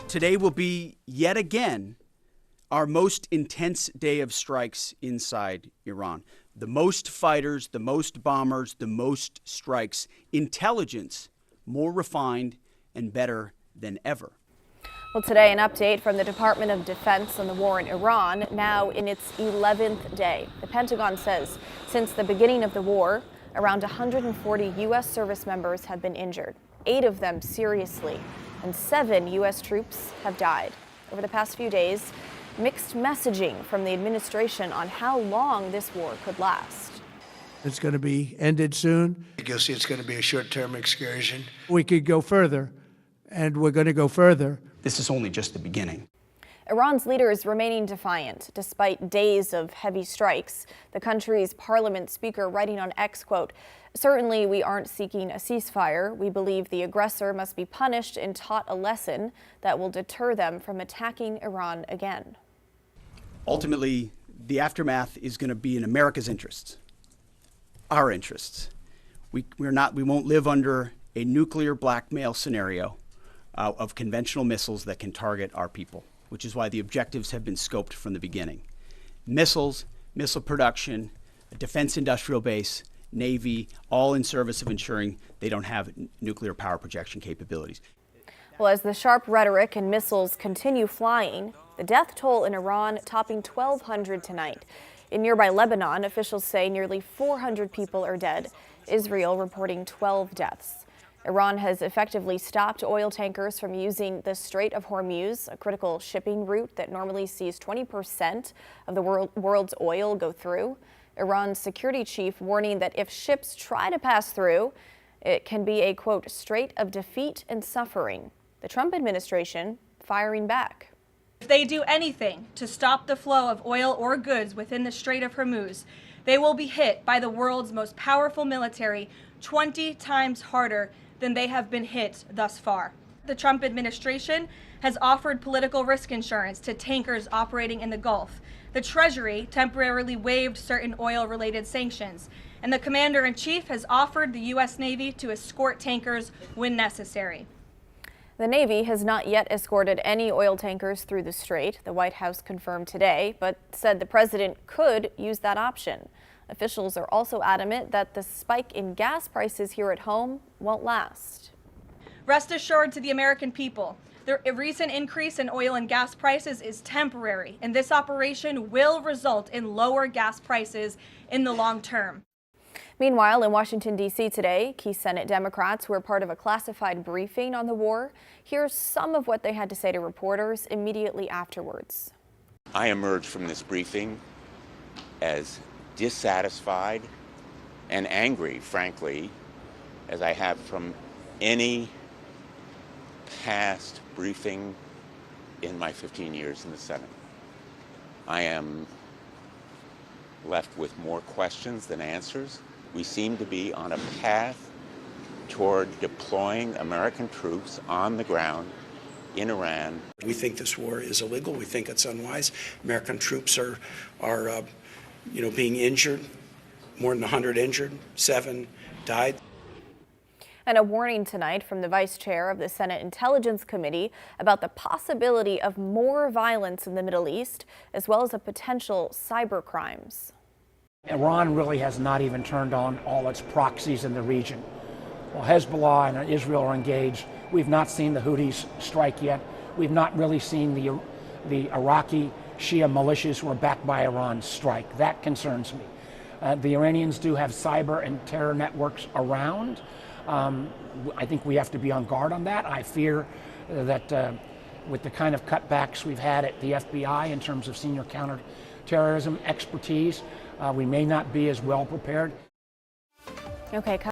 Today will be, yet again, our most intense day of strikes inside Iran. The most fighters, the most bombers, the most strikes. Intelligence more refined and better than ever. Well, today, an update from the Department of Defense on the war in Iran, now in its 11th day. The Pentagon says since the beginning of the war, around 140 U.S. service members have been injured, 8 of them seriously, and 7 U.S. troops have died. Over the past few days, mixed messaging from the administration on how long this war could last. It's going to be ended soon. You'll see it's going to be a short-term excursion. We could go further, and we're going to go further. This is only just the beginning. Iran's leaders remaining defiant despite days of heavy strikes. The country's parliament speaker writing on X, quote, "Certainly we aren't seeking a ceasefire. We believe the aggressor must be punished and taught a lesson that will deter them from attacking Iran again." Ultimately, the aftermath is going to be in America's interests, our interests. We won't live under a nuclear blackmail scenario of conventional missiles that can target our people, which is why the objectives have been scoped from the beginning. Missiles, missile production, a defense industrial base, Navy, all in service of ensuring they don't have nuclear power projection capabilities. Well, as the sharp rhetoric and missiles continue flying, the death toll in Iran topping 1,200 tonight. In nearby Lebanon, officials say nearly 400 people are dead. Israel reporting 12 deaths. Iran has effectively stopped oil tankers from using the Strait of Hormuz, a critical shipping route that normally sees 20% of the world's oil go through. Iran's security chief warning that if ships try to pass through, it can be a, quote, strait of defeat and suffering. The Trump administration firing back. If they do anything to stop the flow of oil or goods within the Strait of Hormuz, they will be hit by the world's most powerful military 20 times harder than they have been hit thus far. The Trump administration has offered political risk insurance to tankers operating in the Gulf. The Treasury temporarily waived certain oil-related sanctions, and the Commander-in-Chief has offered the U.S. Navy to escort tankers when necessary. The Navy has not yet escorted any oil tankers through the strait, the White House confirmed today, but said the president could use that option. Officials are also adamant that the spike in gas prices here at home won't last. Rest assured to the American people, the recent increase in oil and gas prices is temporary, and this operation will result in lower gas prices in the long term. Meanwhile, in Washington, D.C. today, key Senate Democrats were part of a classified briefing on the war. Here's some of what they had to say to reporters immediately afterwards. I emerged from this briefing as dissatisfied and angry, frankly, as I have from any past briefing in my 15 years in the Senate. I am left with more questions than answers. We seem to be on a path toward deploying American troops on the ground in Iran. We think this war is illegal. We think it's unwise. American troops are being injured. More than 100 injured, 7 died. And a warning tonight from the Vice Chair of the Senate Intelligence Committee about the possibility of more violence in the Middle East, as well as a potential cyber crimes. Iran really has not even turned on all its proxies in the region. Well, Hezbollah and Israel are engaged. We've not seen the Houthis strike yet. We've not really seen the Iraqi Shia militias who are backed by Iran strike. That concerns me. The Iranians do have cyber and terror networks around. I think we have to be on guard on that. I fear that with the kind of cutbacks we've had at the FBI in terms of senior counterterrorism expertise, we may not be as well prepared. Okay.